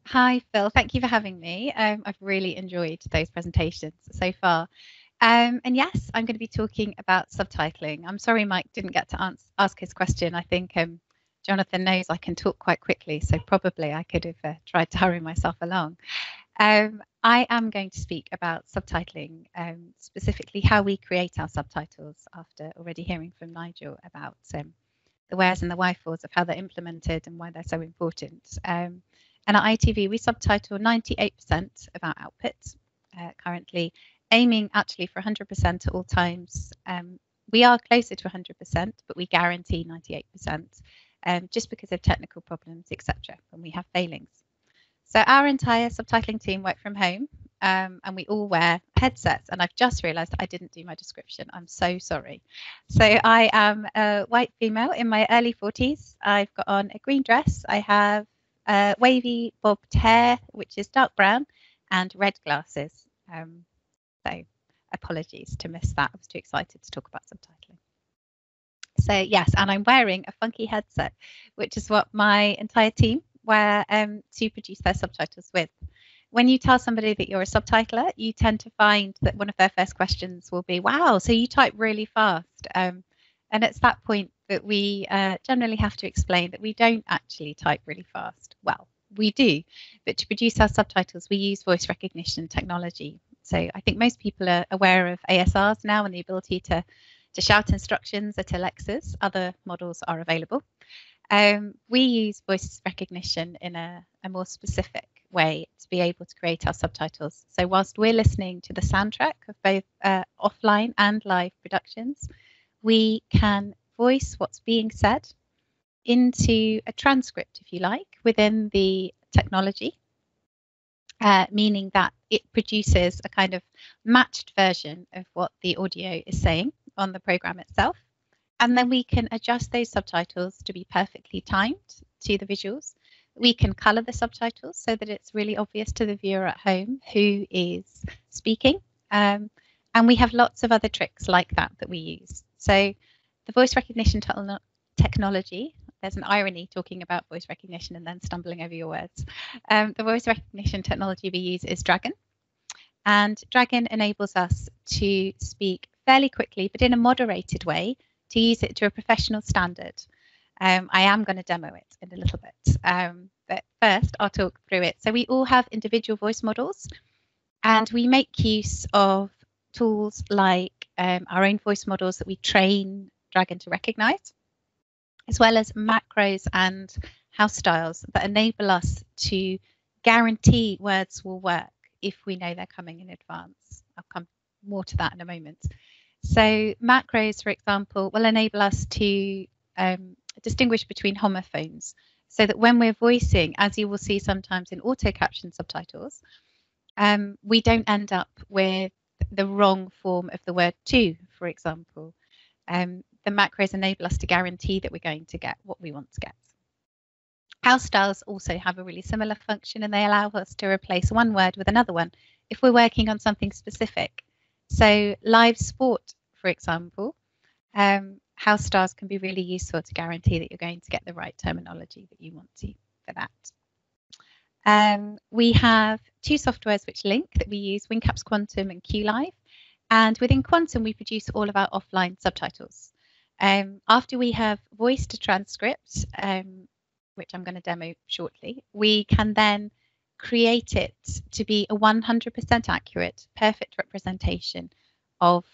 Hi, Phil. Thank you for having me. I've really enjoyed those presentations so far. And yes, I'm going to be talking about subtitling. I'm sorry Mike didn't get to ask his question. I think Jonathan knows I can talk quite quickly, so probably I could have tried to hurry myself along. I am going to speak about subtitling, specifically how we create our subtitles after already hearing from Nigel about the wheres and the wherefores of how they're implemented and why they're so important. And at ITV, we subtitle 98% of our output currently, aiming actually for 100% at all times. We are closer to 100%, but we guarantee 98% just because of technical problems, etc., when we have failings. So our entire subtitling team work from home, and we all wear headsets. And I've just realised I didn't do my description. I'm so sorry. So I am a white female in my early 40s. I've got on a green dress. I have wavy bobbed hair, which is dark brown, and red glasses. So apologies to miss that. I was too excited to talk about subtitling. So yes, and I'm wearing a funky headset, which is what my entire team wear to produce their subtitles with. When you tell somebody that you're a subtitler, you tend to find that one of their first questions will be, wow, so you type really fast. And it's that point that we generally have to explain that we don't actually type really fast. Well, we do, but to produce our subtitles, we use voice recognition technology. So I think most people are aware of ASRs now and the ability to shout instructions at Alexas. Other models are available. We use voice recognition in a more specific way to be able to create our subtitles. So whilst we're listening to the soundtrack of both offline and live productions, we can voice what's being said into a transcript, if you like, within the technology, meaning that it produces a kind of matched version of what the audio is saying on the program itself. And then we can adjust those subtitles to be perfectly timed to the visuals. We can color the subtitles so that it's really obvious to the viewer at home who is speaking. And we have lots of other tricks like that we use. So the voice recognition technology, there's an irony talking about voice recognition and then stumbling over your words. The voice recognition technology we use is Dragon. And Dragon enables us to speak fairly quickly, but in a moderated way, to use it to a professional standard. I am going to demo it in a little bit, but first I'll talk through it. So we all have individual voice models, and we make use of tools like our own voice models that we train Dragon to recognize, as well as macros and house styles that enable us to guarantee words will work if we know they're coming in advance. I'll come more to that in a moment. So macros, for example, will enable us to distinguish between homophones, so that when we're voicing, as you will see sometimes in auto caption subtitles, we don't end up with the wrong form of the word to, for example. The macros enable us to guarantee that we're going to get what we want to get. House styles also have a really similar function, and they allow us to replace one word with another one if we're working on something specific. So live sport, for example, house styles can be really useful to guarantee that you're going to get the right terminology that you want to for that. We have two softwares which link that we use, WinCap's Quantum and QLive. And within Quantum, we produce all of our offline subtitles. After we have voiced a transcript, which I'm going to demo shortly, we can then create it to be a 100% accurate, perfect representation of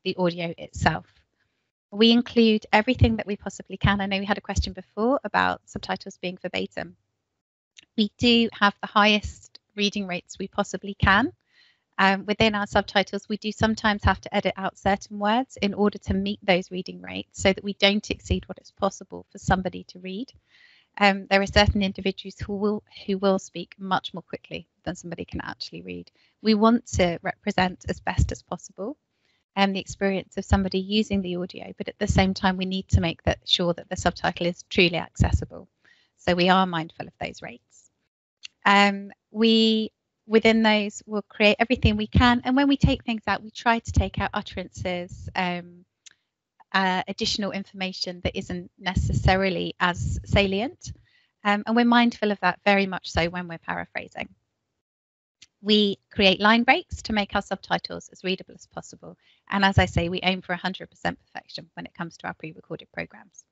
the audio itself. We include everything that we possibly can. I know we had a question before about subtitles being verbatim. We do have the highest reading rates we possibly can. Within our subtitles, we do sometimes have to edit out certain words in order to meet those reading rates so that we don't exceed what is possible for somebody to read. There are certain individuals who will speak much more quickly than somebody can actually read. We want to represent as best as possible the experience of somebody using the audio, but at the same time, we need to make sure that the subtitle is truly accessible. So we are mindful of those rates. Within those, we'll create everything we can, and when we take things out, we try to take out utterances, additional information that isn't necessarily as salient. And we're mindful of that very much so when we're paraphrasing. We create line breaks to make our subtitles as readable as possible. And as I say, we aim for 100% perfection when it comes to our pre-recorded programs.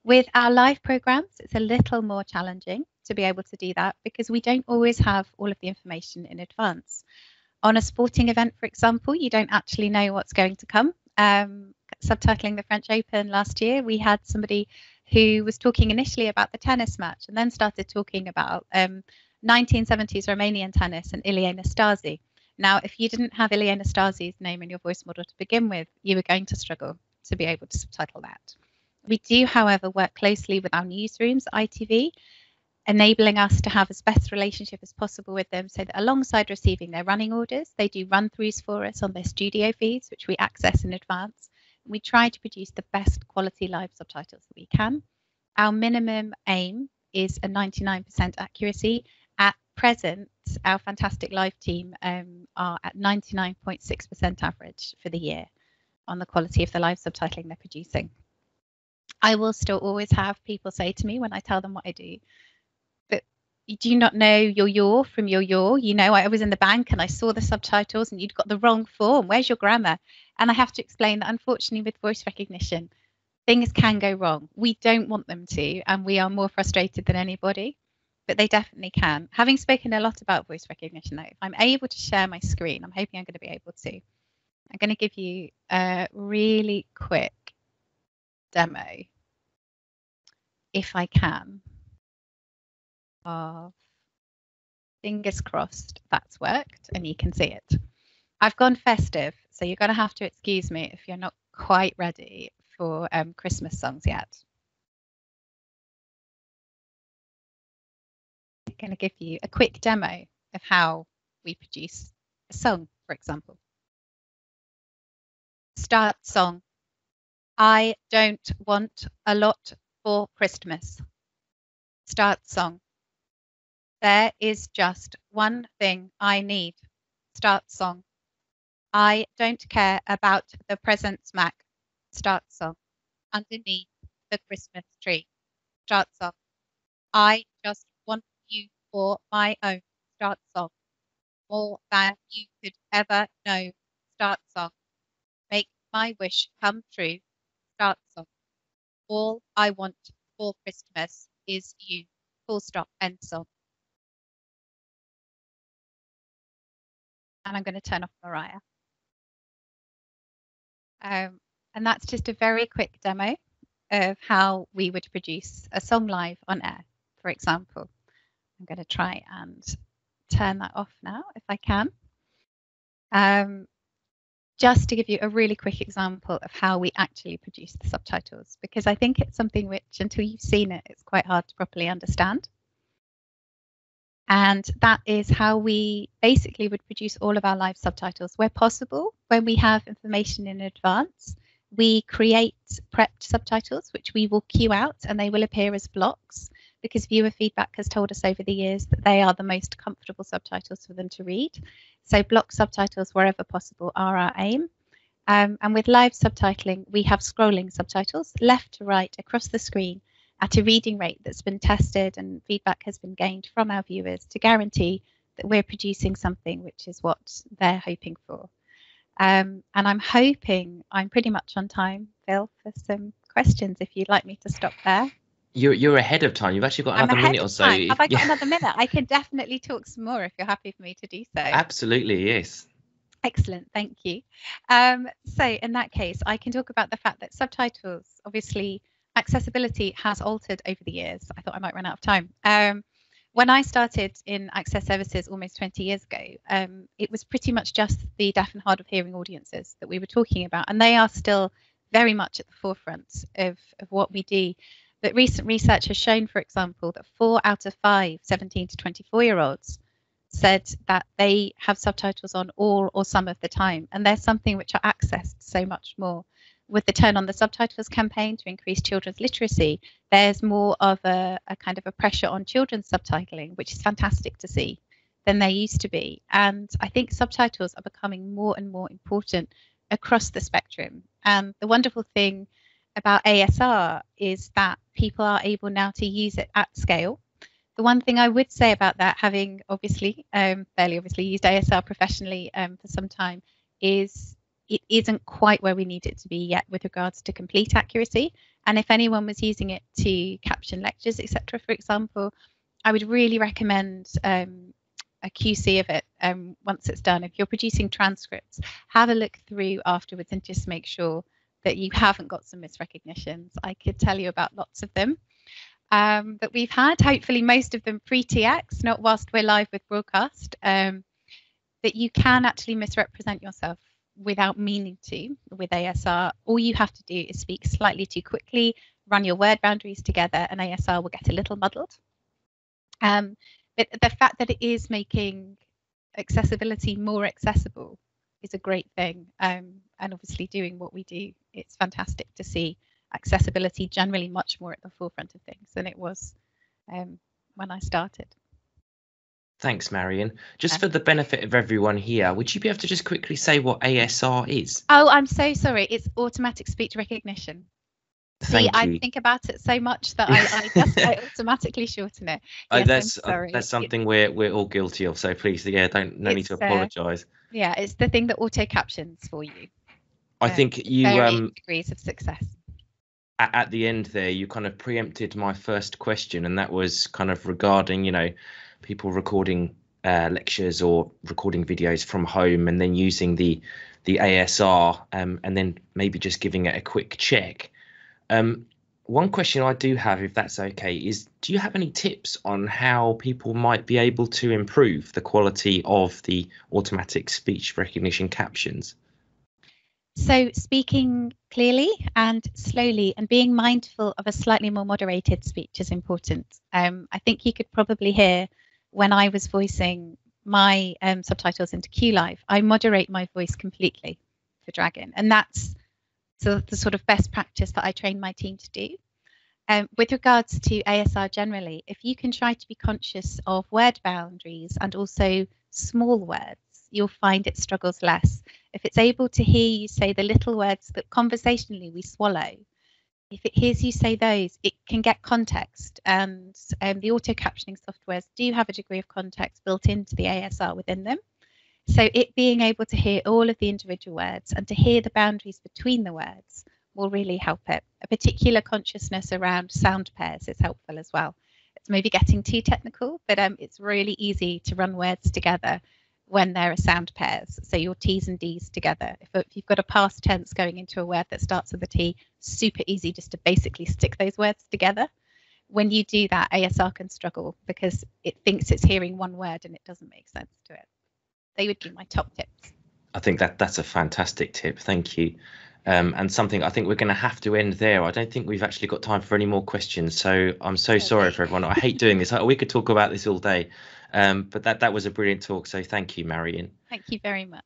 With our live programs, it's a little more challenging to be able to do that because we don't always have all of the information in advance. On a sporting event, for example, you don't actually know what's going to come. Subtitling the French Open last year, we had somebody who was talking initially about the tennis match and then started talking about 1970s Romanian tennis and Ilie Nastase. Now, if you didn't have Ilie Nastase's name in your voice model to begin with, you were going to struggle to be able to subtitle that. We do, however, work closely with our newsrooms at ITV, enabling us to have as best relationship as possible with them so that alongside receiving their running orders, they do run-throughs for us on their studio feeds, which we access in advance. We try to produce the best quality live subtitles that we can. Our minimum aim is a 99% accuracy. At present, our fantastic live team are at 99.6% average for the year on the quality of the live subtitling they're producing. I will still always have people say to me when I tell them what I do, but do you not know your yaw from your yaw? You know, I was in the bank and I saw the subtitles and you'd got the wrong form. Where's your grammar? And I have to explain that unfortunately with voice recognition, things can go wrong. We don't want them to, and we are more frustrated than anybody, but they definitely can. Having spoken a lot about voice recognition though, if I'm able to share my screen, I'm hoping I'm going to be able to. I'm going to give you a really quick demo, if I can, of, fingers crossed that's worked and you can see it. I've gone festive, so you're going to have to excuse me if you're not quite ready for Christmas songs yet. I'm going to give you a quick demo of how we produce a song, for example. Start song. I don't want a lot for Christmas. Start song. There is just one thing I need. Start song. I don't care about the presents, Mac. Start song. Underneath the Christmas tree. Start song. I just want you for my own. Start song. More than you could ever know. Start song. Make my wish come true. Start song. All I want for Christmas is you. Full stop. End song. And I'm going to turn off Mariah. And that's just a very quick demo of how we would produce a song live on air, for example. I'm going to try and turn that off now if I can. Just to give you a really quick example of how we actually produce the subtitles, because I think it's something which, until you've seen it, it's quite hard to properly understand. And that is how we basically would produce all of our live subtitles where possible. When we have information in advance, we create prepped subtitles, which we will queue out and they will appear as blocks because viewer feedback has told us over the years that they are the most comfortable subtitles for them to read. So block subtitles wherever possible are our aim. And with live subtitling, we have scrolling subtitles left to right across the screen at a reading rate that's been tested and feedback has been gained from our viewers to guarantee that we're producing something which is what they're hoping for. And I'm hoping I'm pretty much on time, Phil, for some questions if you'd like me to stop there. You're ahead of time. You've actually got another minute or so. Have I got another minute? I can definitely talk some more if you're happy for me to do so. Absolutely, yes. Excellent, thank you. So in that case, I can talk about the fact that subtitles, obviously, accessibility has altered over the years. I thought I might run out of time. When I started in Access Services almost 20 years ago, it was pretty much just the deaf and hard of hearing audiences that we were talking about, and they are still very much at the forefront of what we do. But recent research has shown, for example, that 4 out of 5 17 to 24-year-olds said that they have subtitles on all or some of the time, and they're something which are accessed so much more. With the Turn on the Subtitles campaign to increase children's literacy, there's more of a kind of a pressure on children's subtitling, which is fantastic to see, than there used to be. And I think subtitles are becoming more and more important across the spectrum. And the wonderful thing about ASR is that people are able now to use it at scale. The one thing I would say about that, having obviously, fairly obviously used ASR professionally for some time, is it isn't quite where we need it to be yet with regards to complete accuracy. And if anyone was using it to caption lectures, etc., for example, I would really recommend a QC of it once it's done. If you're producing transcripts, have a look through afterwards and just make sure that you haven't got some misrecognitions. I could tell you about lots of them that we've had, hopefully most of them pre-TX, not whilst we're live with broadcast, that you can actually misrepresent yourself without meaning to with ASR. All you have to do is speak slightly too quickly, run your word boundaries together, and ASR will get a little muddled. But the fact that it is making accessibility more accessible is a great thing. And obviously doing what we do, it's fantastic to see accessibility generally much more at the forefront of things than it was when I started. Thanks, Marion. Just for the benefit of everyone here, would you be able to just quickly say what ASR is? Oh, I'm so sorry. It's automatic speech recognition. See, I think about it so much that I automatically shorten it. Yes, that's something we're all guilty of. So please, no need to apologise. Yeah, it's the thing that auto captions for you. I think you degrees of success. At the end there, you kind of preempted my first question, and that was kind of regarding, people recording lectures or recording videos from home and then using the ASR and then maybe just giving it a quick check. One question I do have, if that's okay, is do you have any tips on how people might be able to improve the quality of the automatic speech recognition captions? So speaking clearly and slowly and being mindful of a slightly more moderated speech is important. I think you could probably hear when I was voicing my subtitles into QLive, I moderate my voice completely for Dragon. And that's the sort of best practice that I train my team to do. With regards to ASR generally, if you can try to be conscious of word boundaries and also small words, you'll find it struggles less. If it's able to hear you say the little words that conversationally we swallow, if it hears you say those, it can get context. And the auto captioning softwares do have a degree of context built into the ASR within them. So it being able to hear all of the individual words and to hear the boundaries between the words will really help it. A particular consciousness around sound pairs is helpful as well. It's maybe getting too technical, but it's really easy to run words together when there are sound pairs. So your T's and D's together. If you've got a past tense going into a word that starts with a T, super easy just to basically stick those words together. When you do that, ASR can struggle because it thinks it's hearing one word and it doesn't make sense to it. They would be my top tips. I think that's a fantastic tip. Thank you. And something I think we're going to have to end there. I don't think we've actually got time for any more questions. So I'm so sorry for everyone. I hate doing this. We could talk about this all day. But that was a brilliant talk. So thank you, Marion. Thank you very much.